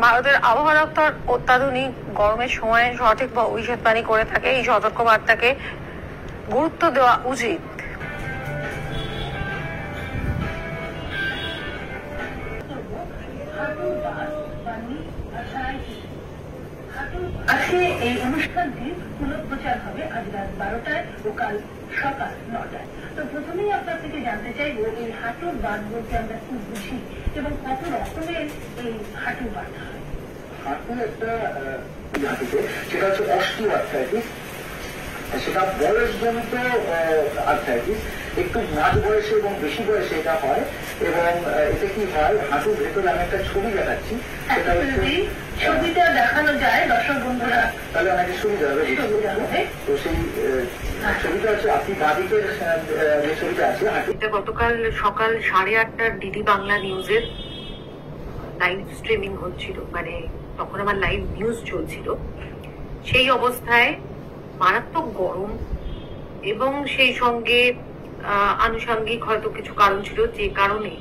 ভারতের আবহাওয়া দপ্তর অত্যাধুনিক গরমের সময় সঠিক ভবিষ্যৎবাণী করে থাকে। এই সতর্কবার্তাকে গুরুত্ব দেওয়া উচিত। আজকে এই অনুষ্ঠানটির পুনঃপ্রচার হবে আজ রাত 12টায় ও কাল সকাল 9টায়। তো প্রথমেই আপনার থেকে জানতে চাইবো এই হাঁটুর বাত বলতে আমরা কি বুঝি এবং কত রকমের এই হাঁটুর বাত হয়। হাঁটু একটা হাঁটুতে সেটা হচ্ছে অস্টিও আর্থ্রাইটিস, সেটা বয়সজনিত আর্থ্রাইটিস। একটু মাঝ বয়সে এবং বেশি বয়সে এটা হয় এবং এতে কি হয় হাঁটুর ভেতরে আমি একটা ছবি দেখাচ্ছি, সেটা হচ্ছে ছবিটা দেখানো যায় দর্শক বন্ধুরা, তাহলে অনেক সুবিধা হবে। তো সেই ছবিটা হচ্ছে আপনি বাদিকের যে ছবিটা আছে হাঁটু। গতকাল সকাল 8:30টার ডিডি বাংলা নিউজের লাইভ স্ট্রিমিং হচ্ছিল, মানে তখন আমার লাইভ নিউজ চলছিল। সেই অবস্থায় মারাত্মক গরম এবং সেই সঙ্গে আনুষঙ্গিক হয়তো কিছু কারণ ছিল, যে কারণে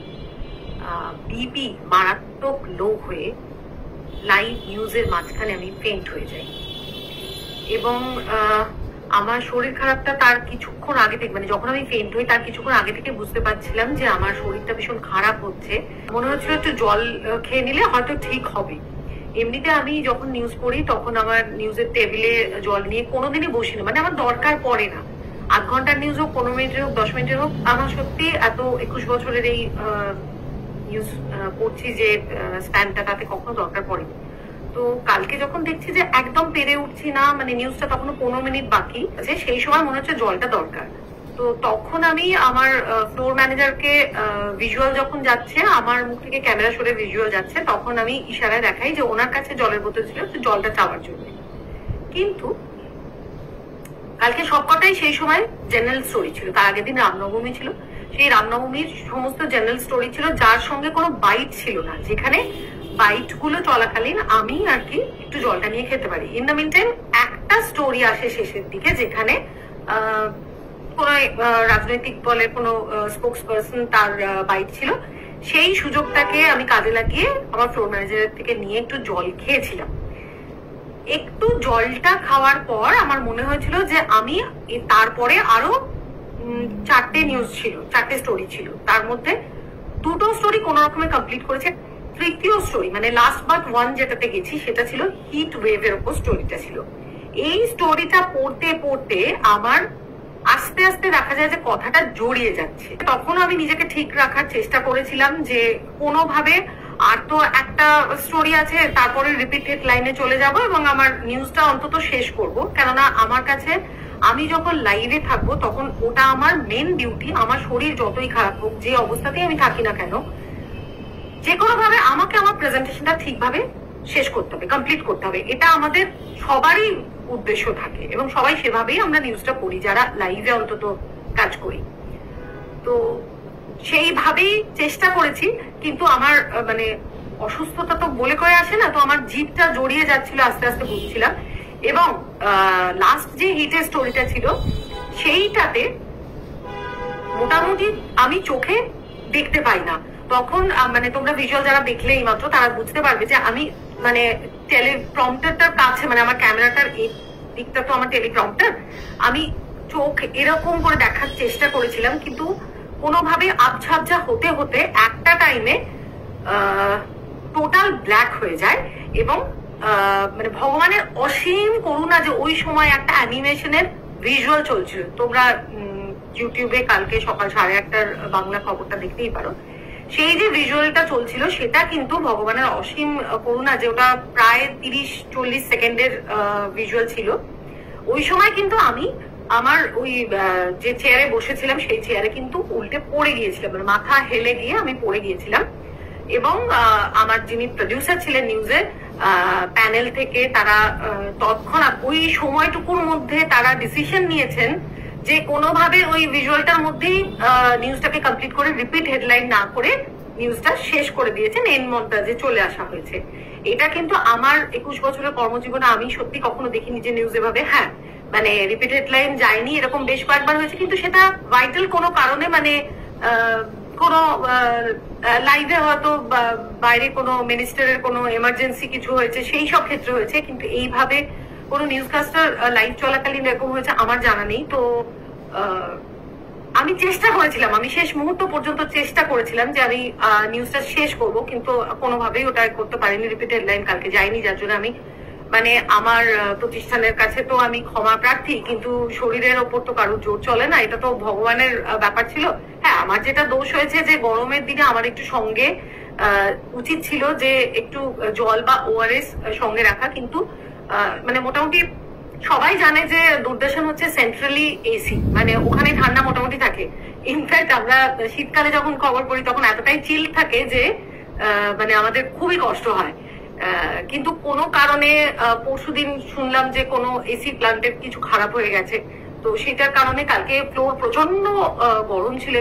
বিপি মারাত্মক লো হয়ে লাইভ নিউজের মাঝখানে আমি ফেন্ট হয়ে যাই। এবং আমার শরীর খারাপটা তার কিছুক্ষণ আগে থেকে, মানে যখন আমি ফেন্ট হই তার কিছুক্ষণ আগে থেকে বুঝতে পারছিলাম যে আমার শরীরটা ভীষণ খারাপ হচ্ছে। মনে হচ্ছিল একটু জল খেয়ে নিলে হয়তো ঠিক হবে। এমনিতে আমি যখন নিউজ পড়ি তখন আমার নিউজের টেবিলে জল নিয়ে কোনোদিনই বসি না, মানে আমার দরকার পড়ে না। 8 ঘন্টার নিউজ হোক, 15 মিনিটের হোক, 10 মিনিটের হোক, আমার সত্যি এত 21 বছরের এই নিউজ পড়ছি যে স্প্যানটা, তাতে কখনো দরকার পড়েনি। তো কালকে যখন দেখছি যে একদম পেরে উঠছি না, মানে নিউজটা তখনও 15 মিনিট বাকি আছে, সেই সময় মনে হচ্ছে জলটা দরকার। তো তখন আমি আমার ফ্লোর ম্যানেজারকে ভিজুয়াল যখন যাচ্ছে, আমার মুখ থেকে ক্যামেরা সরে ভিজুয়াল যাচ্ছে, তখন আমি ইশারায় দেখাই যে ওনার কাছে জলের বোতল ছিল, জলটা চাওয়ার জন্য। কিন্তু কালকে সবকটাই সেই সময় জেনারেল স্টোরি ছিল। তার আগের দিন রামনবমী ছিল, সেই রামনবমীর সমস্ত জেনারেল স্টোরি ছিল, যার সঙ্গে কোনো বাইট ছিল না, যেখানে বাইট গুলো চলাকালীন আমি আর কি একটু জলটা নিয়ে খেতে পারি। ইন দ্য মিন টাইম একটা স্টোরি আসে শেষের দিকে, যেখানে কোন রাজনৈতিক দলের কোনো স্পোক্স পার্সন, তার বাইট ছিল। সেই সুযোগটাকে আমি কাজে লাগিয়ে আমার ফ্লোর ম্যানেজারের থেকে নিয়ে একটু জল খেয়েছিলাম। একটু জলটা খাওয়ার পর আমার মনে হয়েছিল যে আমি তারপরে আরো 4টে নিউজ ছিল, 4টে স্টোরি ছিল, তার মধ্যে 2টো স্টোরি কোনো রকমে কমপ্লিট করেছে। তৃতীয় স্টোরি, মানে লাস্ট বাট 1 যেটাতে গেছি, সেটা ছিল হিট ওয়েভের উপর স্টোরিটা ছিল। এই স্টোরিটা পড়তে পড়তে আমার আস্তে আস্তে দেখা যায় যে কথাটা জড়িয়ে যাচ্ছে। তখন আমি নিজেকে ঠিক রাখার চেষ্টা করেছিলাম যে কোনোভাবে আর তো একটা স্টোরি আছে, তারপরে রিপিটেড লাইনে চলে যাব এবং আমার নিউজটা অন্তত শেষ করব। কেননা আমার কাছে, আমি যখন লাইভে থাকবো তখন ওটা আমার মেন ডিউটি। আমার শরীর যতই খারাপ হোক, যে অবস্থাতেই আমি থাকি না কেন, যে কোনো ভাবে আমাকে আমার প্রেজেন্টেশনটা ঠিকভাবে শেষ করতে হবে, কমপ্লিট করতে হবে। এটা আমাদের সবারই উদ্দেশ্য থাকে এবং সবাই সেভাবেই আমরা নিউজটা পড়ি, যারা লাইভে অন্তত কাজ করি। তো সেইভাবেই চেষ্টা করেছি, কিন্তু আমার মানে অসুস্থতা তো বলে করে আসে না, তো আমার জিভটা জড়িয়ে যাচ্ছিল, আস্তে আস্তে বুঝছিলাম। এবং লাস্ট যে হিটের স্টোরিটা ছিল, সেইটাতে মোটামুটি আমি চোখে দেখতে পাই না। তখন মানে তোমরা ভিজুয়াল যারা দেখলে এই মাত্র, তারা বুঝতে পারবে যে আমি মানে টেলিপ্রম্পটারটার কাছে, মানে আমার ক্যামেরাটার এই দিকটা তো আমার টেলিপ্রম্পটার, আমি চোখ এরকম করে দেখার চেষ্টা করেছিলাম, কিন্তু কোনোভাবে আবঝাবঝা হতে হতে একটা টাইমে টোটাল ব্ল্যাক হয়ে যায়। এবং মানে ভগবানের অসীম করুণা যে ওই সময় একটা অ্যানিমেশনের ভিজুয়াল চলছিল। তোমরা ইউটিউবে কালকে সকাল 8:30টার বাংলা খবরটা দেখতেই পারো। সেই যে ভিজুয়ালটা চলছিল, সেটা কিন্তু ভগবানের অসীম করুণা, যে ওটা প্রায় 30-40 সেকেন্ডের ভিজুয়াল ছিল। ওই সময় কিন্তু আমি আমার ওই যে চেয়ারে বসেছিলাম, সেই চেয়ারে কিন্তু উল্টে পড়ে গিয়েছিলাম, মানে মাথা হেলে গিয়ে আমি পড়ে গিয়েছিলাম। এবং আমার যিনি প্রডিউসার ছিলেন নিউজের প্যানেল থেকে, তারা তৎক্ষণাৎ ওই সময়টুকুর মধ্যে তারা ডিসিশন নিয়েছেন যে কোনোভাবে ওই ভিজুয়ালটার মধ্যেই নিউজটাকে কমপ্লিট করে রিপিট হেডলাইন না করে নিউজটা শেষ করে দিয়েছেন, এন্ড মন্টাজে চলে আসা হয়েছে। এটা কিন্তু আমার 21 বছরের কর্মজীবনে আমি সত্যি কখনো দেখিনি যে নিউজ এভাবে, হ্যাঁ মানে রিপিট হেডলাইন যায়নি, এরকম বেশ কয়েকবার হয়েছে, কিন্তু সেটা ভাইটাল কোনো কারণে, মানে কোনো লাইভে হয়তো বাইরে কোনো মিনিস্টারের কোনো এমার্জেন্সি কিছু হয়েছে, সেই সব ক্ষেত্রে হয়েছে, কিন্তু এইভাবে কোনো নিউজকাস্টার লাইভ চলাকালীন এরকম হয়েছে আমার জানা নেই। তো আমি চেষ্টা করেছিলাম, আমি শেষ মুহূর্ত পর্যন্ত চেষ্টা করেছিলাম যে আমি নিউজটা শেষ করব, কিন্তু কোনোভাবেই ওটা করতে পারিনি। রিপিটেড লাইন কালকে যাইনি, যার জন্য আমি মানে আমার প্রতিষ্ঠানের কাছে তো আমি ক্ষমা প্রার্থী, কিন্তু শরীরের ওপর তো কারোর জোর চলে না, এটা তো ভগবানের ব্যাপার ছিল। হ্যাঁ, আমার যেটা দোষ হয়েছে যে গরমের দিনে আমার একটু সঙ্গে উচিত ছিল যে একটু জল বা ওআরএস সঙ্গে রাখা, কিন্তু মানে মোটামুটি সবাই জানে যে দূরদর্শন হচ্ছে সেন্ট্রালি এসি, মানে ওখানে ঠান্ডা মোটামুটি থাকে। ইনফ্যাক্ট আমরা শীতকালে যখন খবর পড়ি তখন এতটাই চিল থাকে যে মানে আমাদের খুবই কষ্ট হয়। কিন্তু কোনো কারণে পরশুদিন শুনলাম যে কোনো এসি প্ল্যান্টের কিছু খারাপ হয়ে গেছে, তো সেটার কারণে কালকে ফ্লোর প্রচন্ড গরম ছিল।